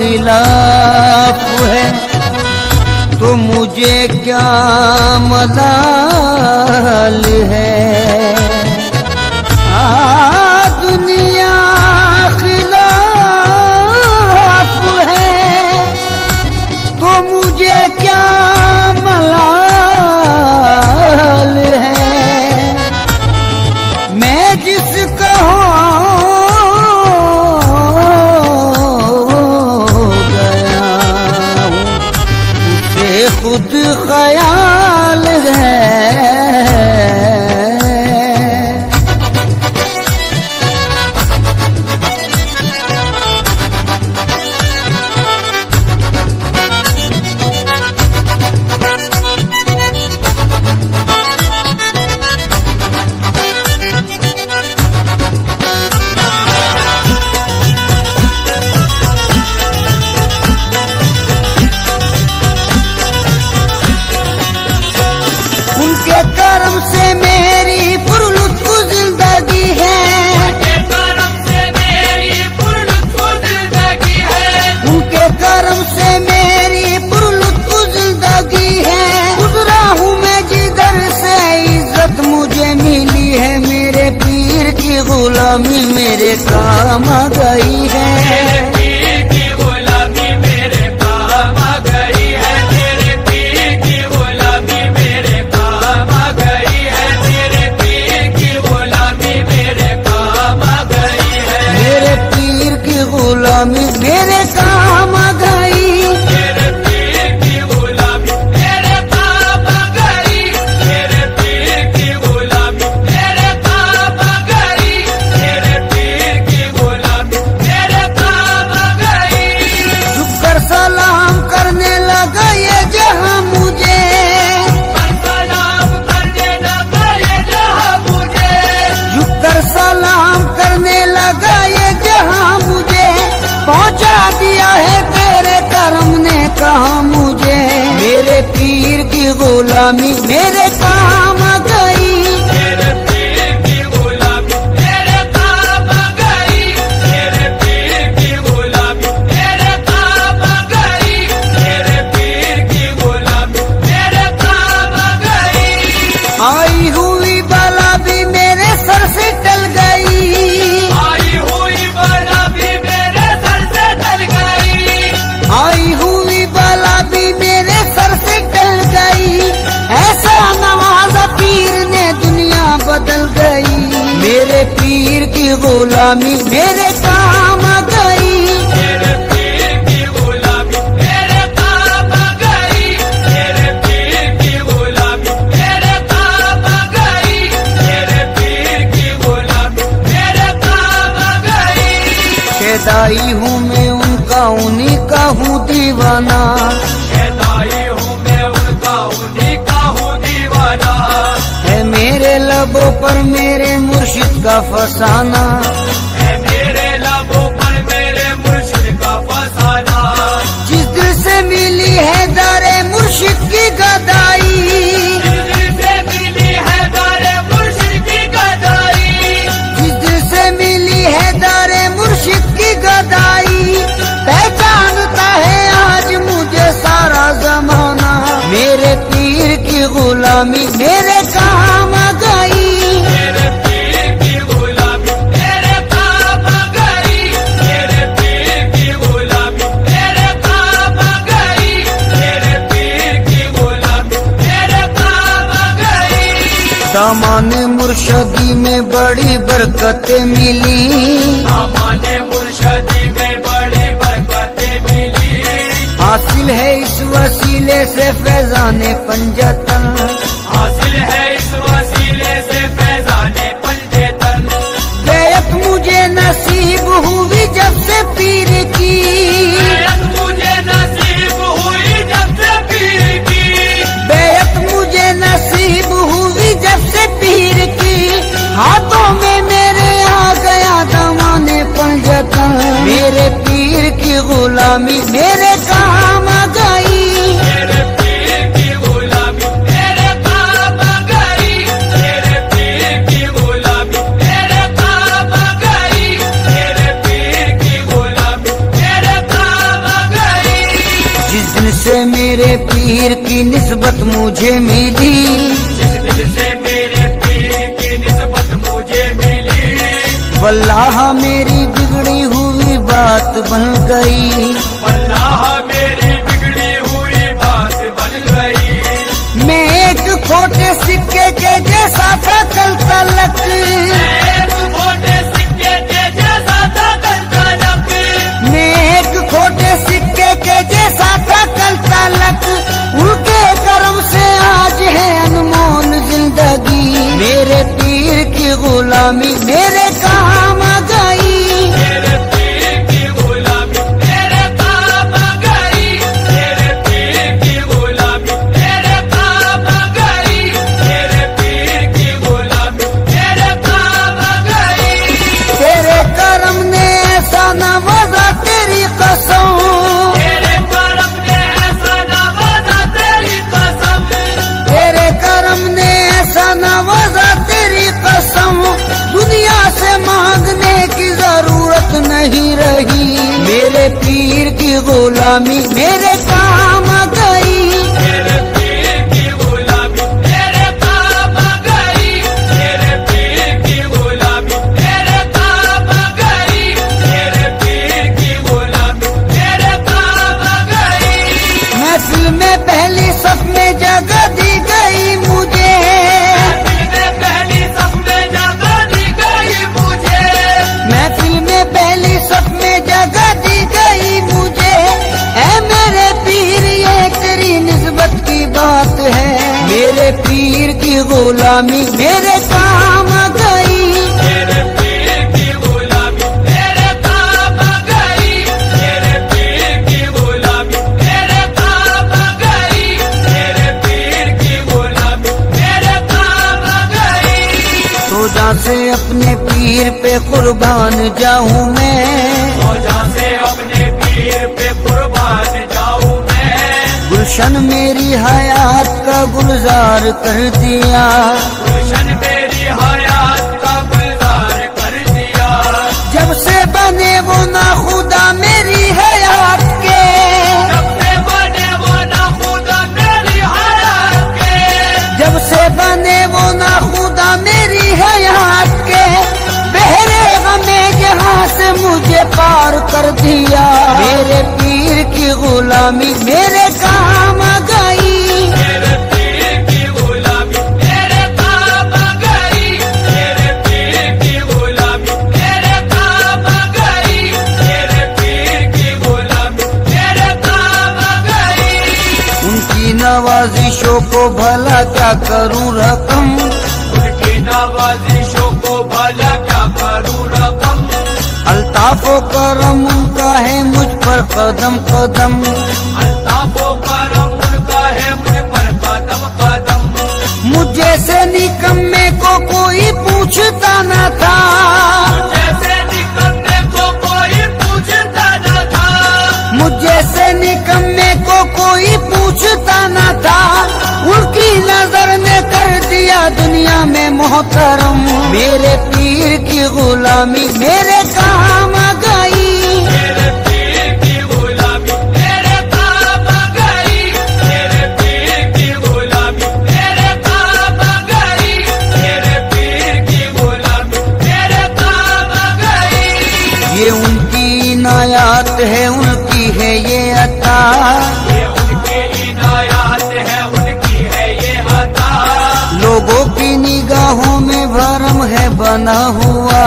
खिलाफ है तो मुझे क्या मलाल है। दुनिया खिलाफ है तो मुझे क्या मलाल है। मैं जिसका खुद ख्याल है। उनके कर्म से मेरी पुरलुत्फ जिंदगी है। उनके कर्म से मेरी पुरलुत्फ जिंदगी है। उनके कर्म से मेरी पुरलुत्फ जिंदगी है। गुजरा हूँ मैं जिधर से इज्जत मुझे मिली है। मेरे पीर की गुलामी मेरे काम आ गई है। मेरे काम आ गई। मेरे पीर की गुलामी मेरे काम आ गई। मेरे पीर की गुलामी मेरे काम आ गई। मेरे पीर की गुलामी मेरे काम आ गई। झुककर सलाम करने लगा ये जहां मुझे। सलाम करने लगा ये जहां मुझे। झुककर सलाम करने लगा ये जहां मुझे। पहुंचा दिया है तेरे कर्म ने कहा मुझे। मेरे पीर की गुलामी मेरे काम आ गई। मेरे पीर की गुलामी मेरे काम आ गई। मेरे पीर की गुलामी मेरे काम आ गई। मेरे पीर की गुलामी मेरे काम आ गई। आई हुई बला भी मेरे सर से टल गई। आई हुई बला भी आई हुई बला भी मेरे सर से टल गई। ऐसा नवाज़ा पीर ने दुनिया बदल गई। मेरे पीर की गुलामी मेरे काम आ गई। मेरे पीर की गुलामी मेरे काम आ गई। मेरे पीर की गुलामी मेरे काम आ गई। मेरे पीर की गुलामी मेरे काम आ गई। खेदाई हूँ मैं उनका उन्हीं का हूँ दीवाना। खेदाई हूँ मैं उनका उन्हीं का हूँ दीवाना। है मेरे लबों पर मेरे मुर्शिद का फसाना। है मेरे लबों पर मेरे मुर्शिद का फसाना। जिस दिल से मिली है दारे मुर्शिद की गदाई। जिस दिल से मिली है दारे मुर्शिद की गदाई। जिस दिल से मिली है दारे मुर्शिद की गदाई। पहचानता है आज मुझे सारा जमाना। मेरे पीर की गुलामी मेरे काम आ गई। मेरे पीर की गुलामी मेरे काम आ गई। मेरे पीर की गुलामी मेरे काम आ गई। मेरे पीर की गुलामी मेरे काम आ गई। दामन मुर्शदी में बड़ी बरकतें मिली। दामन मुर्शदी में बड़ी बरकतें मिली। हासिल है इस वसीले से फैजाने पंजतन। हासिल है इस वसीले से फैजाने पंजतन। बेयत मुझे नसीब हुई गुलामी मेरे काम आ गई। मेरे पीर की गुलामी मेरे काम आ गई। मेरे पीर की गुलामी मेरे काम आ गई। मेरे पीर की गुलामी मेरे काम आ गई। जिस दिन से मेरे पीर की निस्बत मुझे मिली, जिस दिन से मेरे पीर की निस्बत मुझे मिली, वल्लाह मेरी बिगड़ी हुई बात बन गई। वल्लाह मेरी बिगड़ी हुई बात बन गई। मैं एक खोटे सिक्के के जैसा था कल तलक, एक खोटे सिक्के के जैसा था कल तलक। मैं एक खोटे सिक्के के जैसा था कल तलक। उनके कर्म से आज है अनमोल जिंदगी। मेरे पीर की गुलामी मेरे काम आ गई। मेरे पीर की गुलामी मेरे काम आ गई। मेरे पीर की गुलामी मेरे काम आ गई। मेरे पीर की गुलामी मेरे काम आ गई। तेरे कर्म ने ऐसा नवाजा तेरी कसम, तेरे कर्म ने ऐसा नवाजा तेरी कसम। तेरे कर्म ने ऐसा नवाजा तेरी कसम। दुनिया से मांगने की जरूरत नहीं रही। मेरे पीर की गुलामी मेरे काम आ गई। मेरे पीर की गुलामी मेरे काम आ गई। मेरे पीर की गुलामी मेरे काम आ गई। मेरे पीर की गुलामी मेरे काम आ गई। महफिल में पहली सफ में जगह दी गई मुझे। पहली सफ में जगह दी गई मुझे। महफिल में पहली सफ में जगह दी गई मुझे। ऐ मेरे पीर ये तेरी निस्बत की बात है। मेरे पीर की गुलामी मेरे काम आ गई। मेरे पीर की गुलामी मेरे काम आ गई। मेरे पीर की गुलामी मेरे काम आ गई। मेरे पीर की गुलामी मेरे काम आ गई। रोजा से अपने पीर पे कुर्बान जाऊं मैं। रोजा से अपने पीर पे कुर्बान जाऊं मैं। गुलशन मेरी हयात का गुलजार कर दिया। गुलशन मेरी हयात का गुलजार कर दिया। जब से बने वो ना खुदा मेरी हयात के, जब से बने वो ना खुदा मेरी हयात के। जब से बने वो ना खुदा मेरी हयात के। बहरे गमे जहां से मुझे पार कर दिया। मेरे पीर की गुलामी मेरे काम आ गई। मेरे पीर की गुलामी मेरे काम आ गई। मेरे पीर की गुलामी मेरे काम आ गई। मेरे पीर की गुलामी मेरे काम आ गई। उनकी नवाजिशों को भला क्या करूं रकम। उनकी नवाजिशों को भला क्या करूं रकम। अल्ताफो करम उनका है मुझ पर कदम कदम। अल्ताफो करम उनका है मुझ पर कदम कदम। मुझे से निकम्मे को कोई पूछता न था। जैसे निकलने को कोई पूछता न था। मुझे से निकम्मे को कोई पूछता न था। उनकी नजर ने कर दिया दुनिया में मोहतरम। मेरे पीर की गुलामी मेरे काम आ गई। मेरे पीर की गुलामी मेरे काम आ गई। मेरे पीर की गुलामी मेरे काम आ गई। मेरे पीर की गुलामी मेरे काम आ गई। ये उनकी इनायत है उनकी है ये अता। ये उनकी इनायत है उनकी है ये अता। लोगों की निगाहों में भरम है बना हुआ।